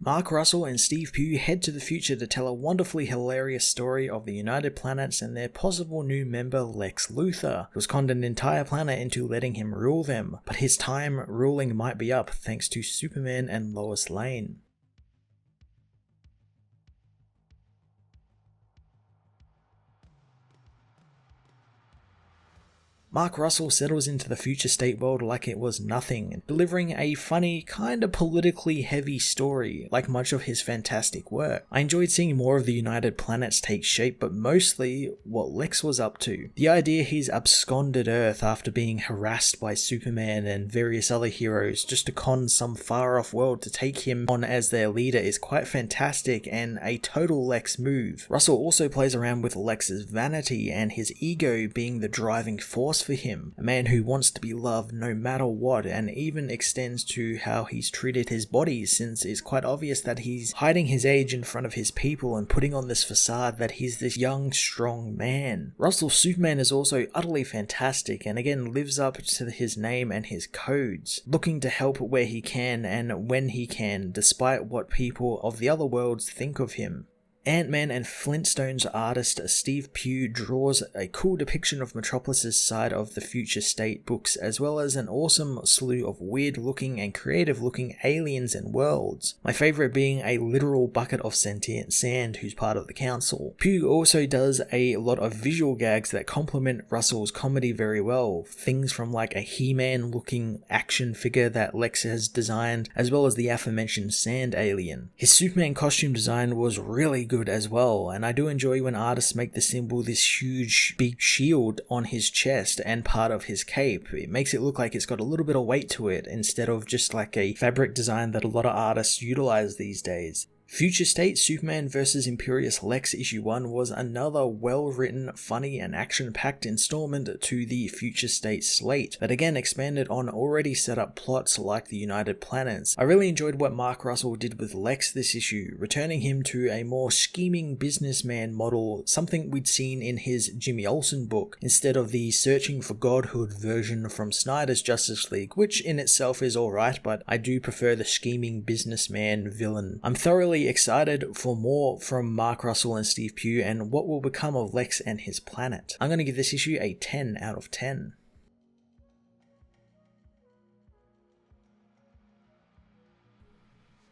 Mark Russell and Steve Pugh head to the future to tell a wonderfully hilarious story of the United Planets and their possible new member Lex Luthor, who has conned an entire planet into letting him rule them, but his time ruling might be up thanks to Superman and Lois Lane. Mark Russell settles into the future state world like it was nothing, delivering a funny, kinda politically heavy story, like much of his fantastic work. I enjoyed seeing more of the United Planets take shape, but mostly what Lex was up to. The idea he's absconded Earth after being harassed by Superman and various other heroes just to con some far-off world to take him on as their leader is quite fantastic and a total Lex move. Russell also plays around with Lex's vanity and his ego being the driving force for him, a man who wants to be loved no matter what, and even extends to how he's treated his body, since it's quite obvious that he's hiding his age in front of his people and putting on this facade that he's this young, strong man. Russell's Superman is also utterly fantastic and again lives up to his name and his codes, looking to help where he can and when he can, despite what people of the other worlds think of him. Ant-Man and Flintstones artist Steve Pugh draws a cool depiction of Metropolis's side of the future state books, as well as an awesome slew of weird looking and creative looking aliens and worlds, my favourite being a literal bucket of sentient sand who's part of the council. Pugh also does a lot of visual gags that complement Russell's comedy very well, things from like a He-Man looking action figure that Lex has designed, as well as the aforementioned sand alien. His Superman costume design was really good as well, and I do enjoy when artists make the symbol this huge big shield on his chest and part of his cape. It makes it look like it's got a little bit of weight to it instead of just like a fabric design that a lot of artists utilize these days. Future State Superman vs. Imperious Lex issue 1 was another well-written, funny and action-packed installment to the Future State slate that again expanded on already set up plots like the United Planets. I really enjoyed what Mark Russell did with Lex this issue, returning him to a more scheming businessman model, something we'd seen in his Jimmy Olsen book, instead of the searching for godhood version from Snyder's Justice League, which in itself is alright, but I do prefer the scheming businessman villain. I'm thoroughly excited for more from Mark Russell and Steve Pugh and what will become of Lex and his planet. I'm going to give this issue a 10 out of 10.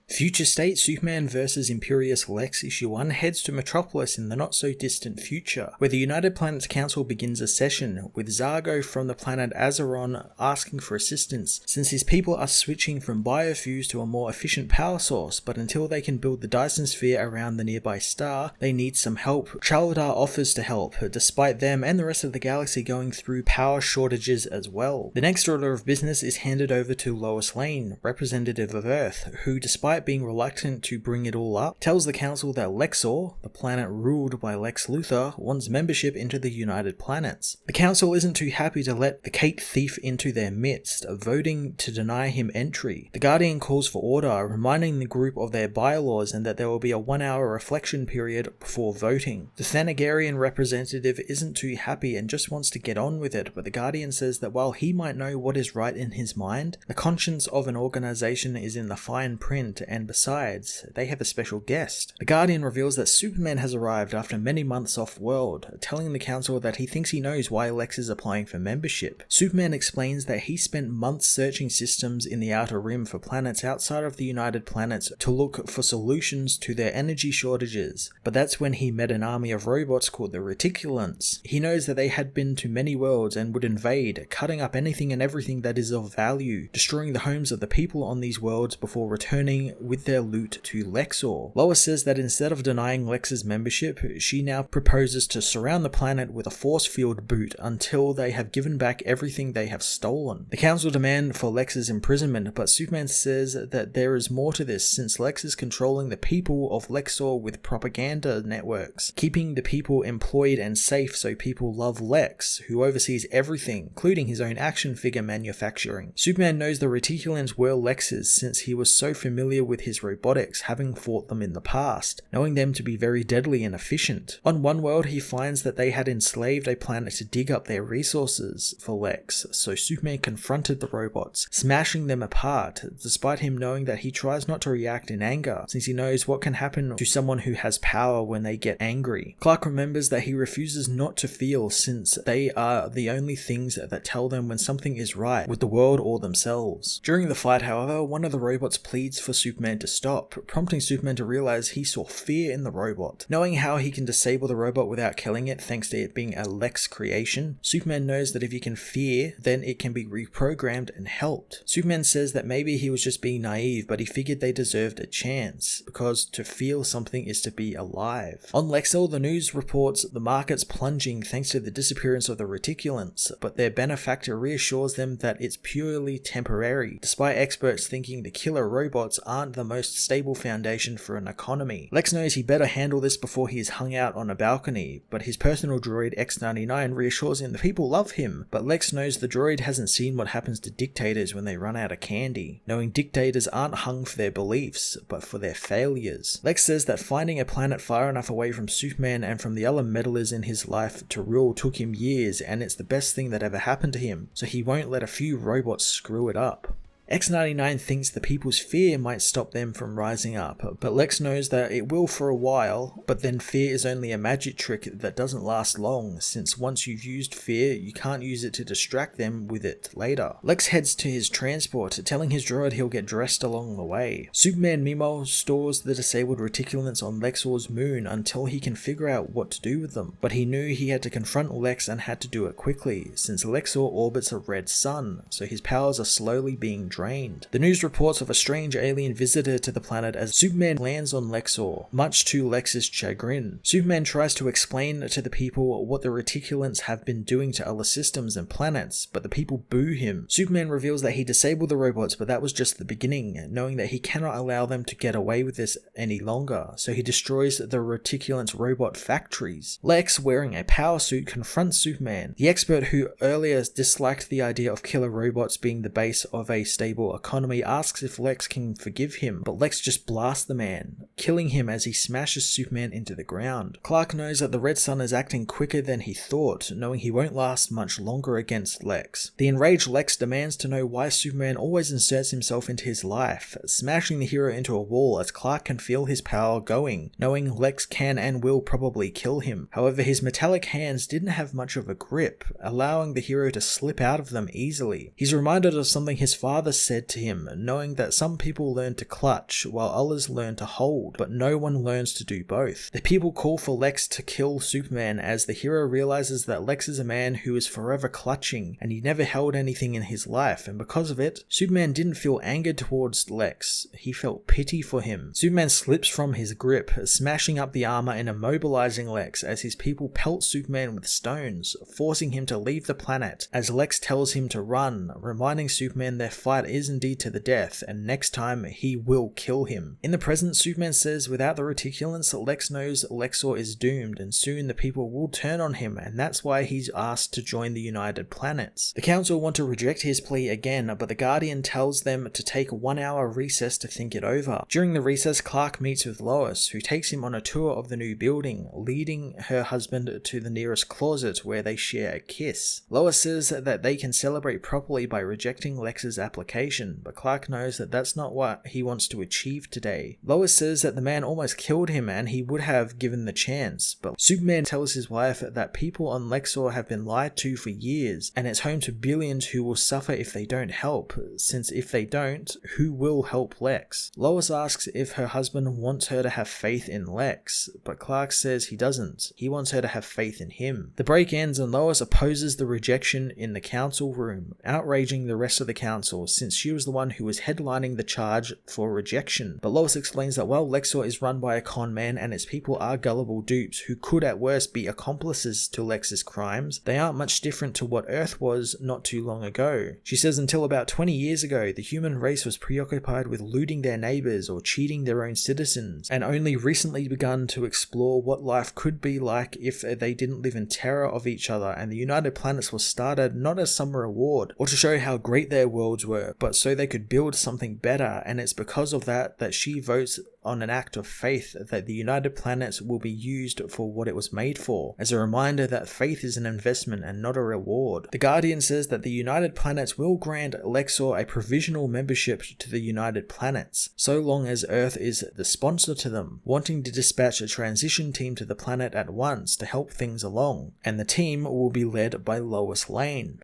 Future State Superman vs. Imperious Lex issue 1 heads to Metropolis in the not so distant future, where the United Planets Council begins a session, with Zargo from the planet Azeron asking for assistance, since his people are switching from biofuels to a more efficient power source, but until they can build the Dyson Sphere around the nearby star, they need some help. Chaldar offers to help, despite them and the rest of the galaxy going through power shortages as well. The next order of business is handed over to Lois Lane, representative of Earth, who despite being reluctant to bring it all up, tells the council that Lexor, the planet ruled by Lex Luthor, wants membership into the United Planets. The council isn't too happy to let the Kate Thief into their midst, voting to deny him entry. The Guardian calls for order, reminding the group of their bylaws and that there will be a 1-hour reflection period before voting. The Thanagarian representative isn't too happy and just wants to get on with it, but the Guardian says that while he might know what is right in his mind, the conscience of an organization is in the fine print, and besides, they have a special guest. The Guardian reveals that Superman has arrived after many months off-world, telling the council that he thinks he knows why Lex is applying for membership. Superman explains that he spent months searching systems in the Outer Rim for planets outside of the United Planets to look for solutions to their energy shortages, but that's when he met an army of robots called the Reticulants. He knows that they had been to many worlds and would invade, cutting up anything and everything that is of value, destroying the homes of the people on these worlds before returning with their loot to Lexor. Lois says that instead of denying Lex's membership, she now proposes to surround the planet with a force field boot until they have given back everything they have stolen. The council demand for Lex's imprisonment, but Superman says that there is more to this, since Lex is controlling the people of Lexor with propaganda networks, keeping the people employed and safe so people love Lex, who oversees everything, including his own action figure manufacturing. Superman knows the Reticulans were Lex's since he was so familiar with his robotics, having fought them in the past, knowing them to be very deadly and efficient. On one world, he finds that they had enslaved a planet to dig up their resources for Lex, so Superman confronted the robots, smashing them apart, despite him knowing that he tries not to react in anger, since he knows what can happen to someone who has power when they get angry. Clark remembers that he refuses not to feel, since they are the only things that tell them when something is right with the world or themselves. During the fight, however, one of the robots pleads for Superman to stop, prompting Superman to realize he saw fear in the robot. Knowing how he can disable the robot without killing it thanks to it being a Lex creation, Superman knows that if he can fear, then it can be reprogrammed and helped. Superman says that maybe he was just being naive, but he figured they deserved a chance, because to feel something is to be alive. On Lexel, the news reports the market's plunging thanks to the disappearance of the reticulants, but their benefactor reassures them that it's purely temporary, despite experts thinking the killer robots aren't the most stable foundation for an economy. Lex knows he better handle this before he is hung out on a balcony, but his personal droid X99 reassures him the people love him, but Lex knows the droid hasn't seen what happens to dictators when they run out of candy, knowing dictators aren't hung for their beliefs, but for their failures. Lex says that finding a planet far enough away from Superman and from the other meddlers in his life to rule took him years, and it's the best thing that ever happened to him, so he won't let a few robots screw it up. X99 thinks the people's fear might stop them from rising up, but Lex knows that it will for a while, but then fear is only a magic trick that doesn't last long, since once you've used fear, you can't use it to distract them with it later. Lex heads to his transport, telling his droid he'll get dressed along the way. Superman meanwhile stores the disabled reticulants on Lexor's moon until he can figure out what to do with them, but he knew he had to confront Lex and had to do it quickly, since Lexor orbits a red sun, so his powers are slowly being drained. The news reports of a strange alien visitor to the planet as Superman lands on Lexor, much to Lex's chagrin. Superman tries to explain to the people what the reticulants have been doing to other systems and planets, but the people boo him. Superman reveals that he disabled the robots, but that was just the beginning, knowing that he cannot allow them to get away with this any longer, so he destroys the reticulants' robot factories. Lex, wearing a power suit, confronts Superman. The expert who earlier disliked the idea of killer robots being the base of a stable economy asks if Lex can forgive him, but Lex just blasts the man, killing him as he smashes Superman into the ground. Clark knows that the Red Sun is acting quicker than he thought, knowing he won't last much longer against Lex. The enraged Lex demands to know why Superman always inserts himself into his life, smashing the hero into a wall as Clark can feel his power going, knowing Lex can and will probably kill him. However, his metallic hands didn't have much of a grip, allowing the hero to slip out of them easily. He's reminded of something his father said to him, knowing that some people learn to clutch while others learn to hold, but no one learns to do both. The people call for Lex to kill Superman as the hero realizes that Lex is a man who is forever clutching and he never held anything in his life, and because of it, Superman didn't feel anger towards Lex, he felt pity for him. Superman slips from his grip, smashing up the armor and immobilizing Lex as his people pelt Superman with stones, forcing him to leave the planet as Lex tells him to run, reminding Superman their fight is indeed to the death, and next time he will kill him. In the present, Superman says without the reticulants, Lex knows Lexor is doomed, and soon the people will turn on him, and that's why he's asked to join the United Planets. The Council want to reject his plea again, but the Guardian tells them to take a 1-hour recess to think it over. During the recess, Clark meets with Lois, who takes him on a tour of the new building, leading her husband to the nearest closet where they share a kiss. Lois says that they can celebrate properly by rejecting Lex's application, but Clark knows that that's not what he wants to achieve today. Lois says that the man almost killed him and he would have given the chance, but Superman tells his wife that people on Lexor have been lied to for years, and it's home to billions who will suffer if they don't help, since if they don't, who will help Lex? Lois asks if her husband wants her to have faith in Lex, but Clark says he doesn't. He wants her to have faith in him. The break ends and Lois opposes the rejection in the council room, outraging the rest of the council since she was the one who was headlining the charge for rejection. But Lois explains that while Lexor is run by a con man and its people are gullible dupes who could at worst be accomplices to Lex's crimes, they aren't much different to what Earth was not too long ago. She says until about 20 years ago, the human race was preoccupied with looting their neighbors or cheating their own citizens, and only recently begun to explore what life could be like if they didn't live in terror of each other, and the United Planets was started not as some reward or to show how great their worlds were, her, but so they could build something better, and it's because of that she votes on an act of faith that the United Planets will be used for what it was made for, as a reminder that faith is an investment and not a reward. The Guardian says that the United Planets will grant Lexor a provisional membership to the United Planets, so long as Earth is the sponsor to them, wanting to dispatch a transition team to the planet at once to help things along, and the team will be led by Lois Lane.